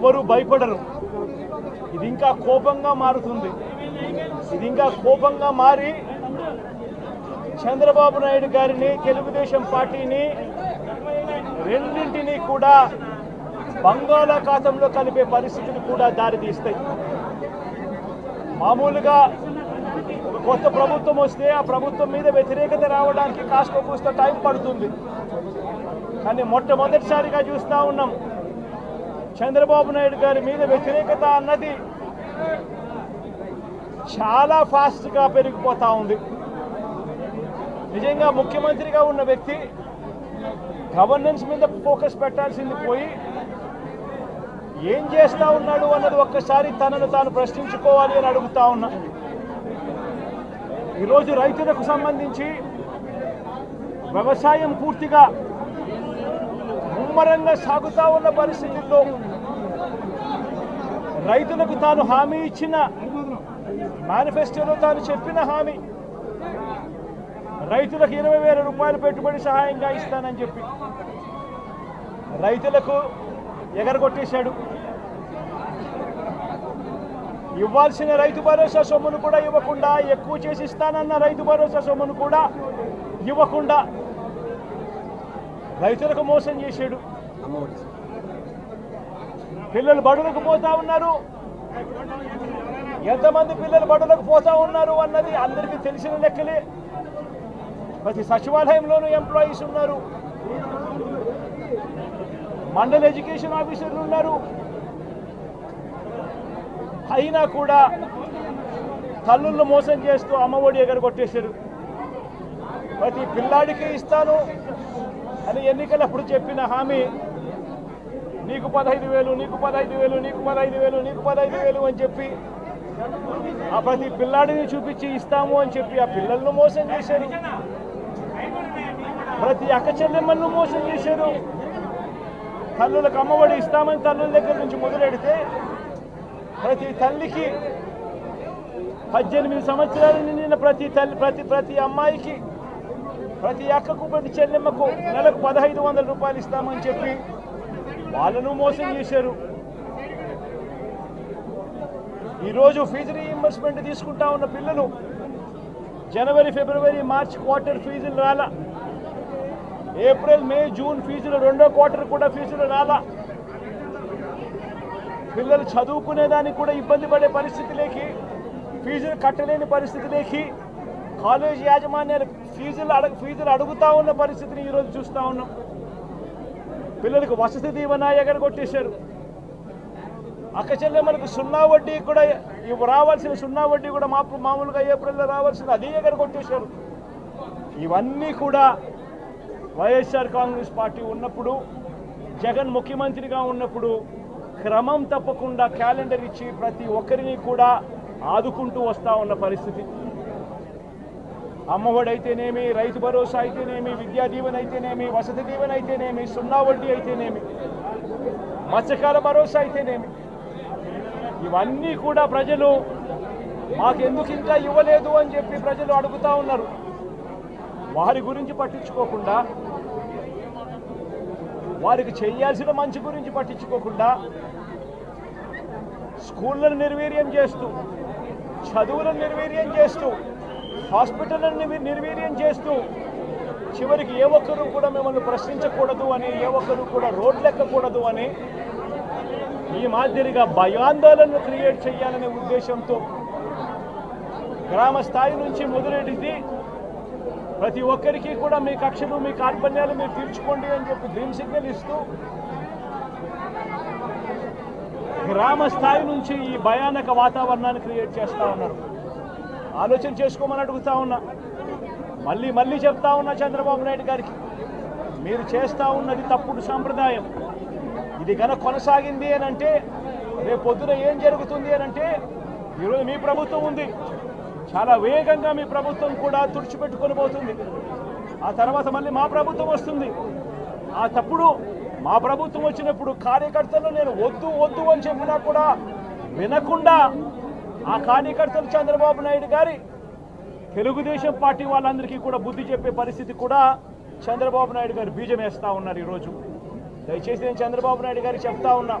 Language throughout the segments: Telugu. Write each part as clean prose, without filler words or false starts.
ఎవరు భయపడరు. ఇది ఇంకా కోపంగా మారుతుంది. ఇది ఇంకా కోపంగా మారి చంద్రబాబు నాయుడు గారిని, తెలుగుదేశం పార్టీని రెండింటినీ కూడా బంగాళాఖాతంలో కలిపే పరిస్థితులు కూడా దారితీస్తాయి. మామూలుగా ఒక కొత్త ప్రభుత్వం వస్తే ఆ ప్రభుత్వం మీద వ్యతిరేకత రావడానికి కాస్త కూస్త టైం పడుతుంది. కానీ మొట్టమొదటిసారిగా చూస్తూ ఉన్నాం చంద్రబాబు నాయుడు గారి మీద వ్యతిరేకత అన్నది చాలా ఫాస్ట్గా పెరిగిపోతూ ఉంది. నిజంగా ముఖ్యమంత్రిగా ఉన్న వ్యక్తి గవర్నెన్స్ మీద ఫోకస్ పెట్టాల్సింది పోయి ఏం చేస్తూ ఉన్నాడు అన్నది ఒక్కసారి తనను తాను ప్రశ్నించుకోవాలి అని అడుగుతా ఉన్నా. ఈరోజు రైతులకు సంబంధించి వ్యవసాయం పూర్తిగా ముమ్మరంగా సాగుతూ ఉన్న పరిస్థితుల్లో రైతులకు తాను హామీ ఇచ్చిన మేనిఫెస్టోలో తాను చెప్పిన హామీ రైతులకు 20,000 రూపాయలు పెట్టుబడి సహాయంగా ఇస్తానని చెప్పి రైతులకు ఎగరగొట్టేశాడు. ఇవ్వాల్సిన రైతు భరోసా సొమ్మును కూడా ఇవ్వకుండా, ఎక్కువ చేసి ఇస్తానన్న రైతు భరోసా సొమ్మును కూడా ఇవ్వకుండా రైతులకు మోసం చేశాడు. పిల్లలు బడులకు పోతా ఉన్నారు. ఎంతమంది పిల్లలు బడులకు పోతా ఉన్నారు అన్నది అందరికీ తెలిసిన లెక్కలే. ప్రతి సచివాలయంలోనూ ఎంప్లాయీస్ ఉన్నారు, మండల ఎడ్యుకేషన్ ఆఫీసర్లు ఉన్నారు. అయినా కూడా తల్లులను మోసం చేస్తూ అమ్మఒడి ఎగరగొట్టేశారు. ప్రతి పిల్లాడికి ఇస్తాను అని ఎన్నికలప్పుడు చెప్పిన హామీ నీకు 15,000, నీకు 15,000, నీకు 15,000, నీకు 15,000 అని చెప్పి ఆ ప్రతి పిల్లాడిని చూపించి ఇస్తాము అని చెప్పి ఆ పిల్లలను మోసం చేశారు. ప్రతి అక్క చెల్లెమ్మలను మోసం చేశారు. తల్లులకు అమ్మఒడి ఇస్తామని తల్లుల దగ్గర నుంచి మొదలెడితే ప్రతి తల్లికి 18 సంవత్సరాలు నిండిన ప్రతి అమ్మాయికి, ప్రతి అక్కకు, ప్రతి చెల్లెమ్మకు నెలకు 1,500 రూపాయలు ఇస్తామని చెప్పి వాళ్ళను మోసం చేశారు. ఈరోజు ఫీజు రీయింబర్స్మెంట్ తీసుకుంటా ఉన్న పిల్లలు జనవరి, ఫిబ్రవరి, మార్చ్ క్వార్టర్ ఫీజులు రాలా. ఏప్రిల్, మే, జూన్ ఫీజులు, రెండో క్వార్టర్ కూడా ఫీజులు రాలా. పిల్లలు చదువుకునేదానికి కూడా ఇబ్బంది పడే పరిస్థితిలోకి, ఫీజులు కట్టలేని పరిస్థితిలోకి కాలేజీ యాజమాన్యాలు ఫీజులు అడుగుతా ఉన్న పరిస్థితిని ఈరోజు చూస్తూ ఉన్నాం. పిల్లలకు వసతి దీవెన ఎగరగొట్టేశారు. అక్క చెల్లెమ్మలకు సున్నా వడ్డీ కూడా రావాల్సిన సున్నా వడ్డీ కూడా మామూలుగా ఏప్రిల్లో రావాల్సిన అది ఎగరగొట్టేశారు. ఇవన్నీ కూడా వైఎస్ఆర్ కాంగ్రెస్ పార్టీ ఉన్నప్పుడు, జగన్ ముఖ్యమంత్రిగా ఉన్నప్పుడు క్రమం తప్పకుండా క్యాలెండర్ ఇచ్చి ప్రతి ఒక్కరిని కూడా ఆదుకుంటూ వస్తూ ఉన్న పరిస్థితి. అమ్మఒడి అయితేనేమి, రైతు భరోసా అయితేనేమి, విద్యా దీవెన అయితేనేమి, వసతి దీవెన అయితేనేమి, సున్నా వడ్డీ అయితేనేమి, మత్స్యకాల భరోసా అయితేనేమి, ఇవన్నీ కూడా ప్రజలు మాకెందుకు ఇంకా ఇవ్వలేదు అని చెప్పి ప్రజలు అడుగుతూ ఉన్నారు. వారి గురించి పట్టించుకోకుండా, వారికి చేయాల్సిన మంచి గురించి పట్టించుకోకుండా స్కూళ్ళను నిర్వీర్యం చేస్తూ, చదువులను నిర్వీర్యం చేస్తూ, హాస్పిటల్ని నిర్వీర్యం చేస్తూ చివరికి ఏ ఒక్కరూ కూడా మిమ్మల్ని ప్రశ్నించకూడదు అని, ఏ ఒక్కరూ కూడా రోడ్లెక్కకూడదు అని ఈ మాదిరిగా భయాందోళనను క్రియేట్ చేయాలనే ఉద్దేశంతో గ్రామ స్థాయి నుంచి మొదలెడితే ప్రతి ఒక్కరికి కూడా మీ కక్షలు, మీ కార్పణ్యాలు మీరు తీర్చుకోండి అని చెప్పి గ్రీన్ సిగ్నల్ ఇస్తూ గ్రామ స్థాయి నుంచి ఈ భయానక వాతావరణాన్ని క్రియేట్ చేస్తూ ఉన్నారు. ఆలోచన చేసుకోమని అడుగుతా ఉన్నా. మళ్ళీ చెప్తా ఉన్నా చంద్రబాబు నాయుడు గారికి, మీరు చేస్తూ ఉన్నది తప్పుడు సాంప్రదాయం. ఇది కనుక కొనసాగింది అని అంటే రేపు పొద్దున ఏం జరుగుతుంది అని అంటే, ఈరోజు మీ ప్రభుత్వం ఉంది, చాలా వేగంగా మీ ప్రభుత్వం కూడా తుడిచిపెట్టుకొని పోతుంది. ఆ తర్వాత మళ్ళీ మా ప్రభుత్వం వస్తుంది. ఆ తప్పుడు మా ప్రభుత్వం వచ్చినప్పుడు కార్యకర్తలు నేను వద్దు అని చెప్పినా కూడా వినకుండా ఆ కార్యకర్తలు చంద్రబాబు నాయుడు గారి తెలుగుదేశం పార్టీ వాళ్ళందరికీ కూడా బుద్ధి చెప్పే పరిస్థితి కూడా చంద్రబాబు నాయుడు గారు బీజం వేస్తూ ఉన్నారు. ఈరోజు దయచేసి నేను చంద్రబాబు నాయుడు గారికి చెప్తా ఉన్నా,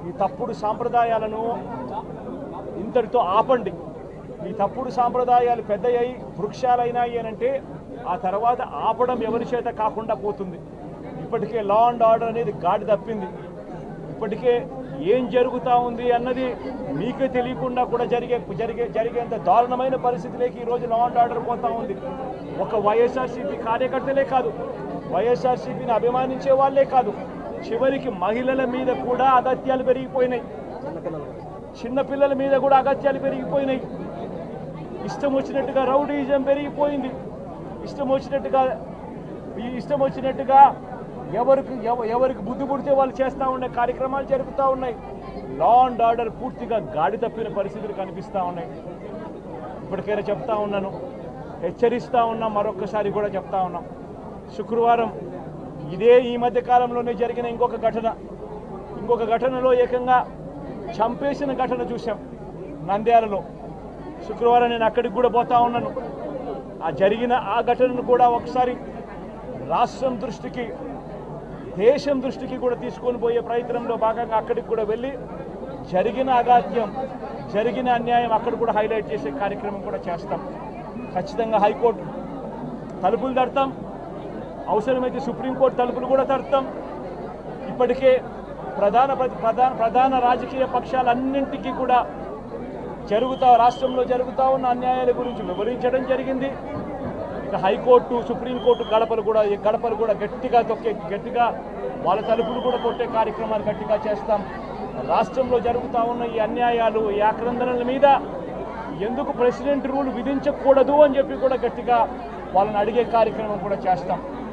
ఈ తప్పుడు సాంప్రదాయాలను ఇంతటితో ఆపండి. ఈ తప్పుడు సాంప్రదాయాలు పెద్దయ్యాయి, వృక్షాలైనాయి అనంటే ఆ తర్వాత ఆపడం ఎవరి చేత కాకుండా పోతుంది. ఇప్పటికే లా అండ్ ఆర్డర్ అనేది గాడి తప్పింది. ఇప్పటికే ఏం జరుగుతూ ఉంది అన్నది మీకే తెలియకుండా కూడా జరిగేంత దారుణమైన పరిస్థితిలోకి ఈరోజు లా అండ్ ఆర్డర్ పోతూ ఉంది. ఒక వైఎస్ఆర్సీపీ కార్యకర్తలే కాదు, వైఎస్ఆర్సీపీని అభిమానించే వాళ్ళే కాదు, చివరికి మహిళల మీద కూడా అగత్యాలు పెరిగిపోయినాయి, చిన్నపిల్లల మీద కూడా అగత్యాలు పెరిగిపోయినాయి. ఇష్టం వచ్చినట్టుగా రౌడీజం పెరిగిపోయింది. ఇష్టం వచ్చినట్టుగా ఎవరికి బుద్ధి పుడితే వాళ్ళు చేస్తూ ఉండే కార్యక్రమాలు జరుగుతూ ఉన్నాయి. లా అండ్ ఆర్డర్ పూర్తిగా గాడి తప్పిన పరిస్థితులు కనిపిస్తూ ఉన్నాయి. ఇప్పటికైనా చెప్తా ఉన్నాను, హెచ్చరిస్తూ ఉన్నాం, మరొక్కసారి కూడా చెప్తా ఉన్నాం. శుక్రవారం ఈ మధ్య కాలంలోనే జరిగిన ఇంకొక ఘటనలో ఏకంగా చంపేసిన ఘటన చూసాం నంద్యాలలో. శుక్రవారం నేను అక్కడికి కూడా పోతా ఉన్నాను. ఆ ఘటనను కూడా ఒకసారి రాష్ట్రం దృష్టికి, దేశం దృష్టికి కూడా తీసుకొని పోయే ప్రయత్నంలో భాగంగా అక్కడికి కూడా వెళ్ళి జరిగిన అగాత్యం, జరిగిన అన్యాయం అక్కడ కూడా హైలైట్ చేసే కార్యక్రమం కూడా చేస్తాం. ఖచ్చితంగా హైకోర్టు తలుపులు తడతాం, అవసరమైతే సుప్రీంకోర్టు తలుపులు కూడా తడతాం. ఇప్పటికే ప్రధాన రాజకీయ పక్షాలన్నింటికీ కూడా రాష్ట్రంలో జరుగుతూ ఉన్న అన్యాయాల గురించి వివరించడం జరిగింది. ఇక హైకోర్టు, సుప్రీంకోర్టు గడపలు కూడా గట్టిగా వాళ్ళ తలుపులు కూడా కొట్టే కార్యక్రమాలు గట్టిగా చేస్తాం. రాష్ట్రంలో జరుగుతూ ఉన్న ఈ అన్యాయాలు, ఈ ఆక్రందనల మీద ఎందుకు ప్రెసిడెంట్ రూల్ విధించకూడదు అని చెప్పి కూడా గట్టిగా వాళ్ళని అడిగే కార్యక్రమం కూడా చేస్తాం.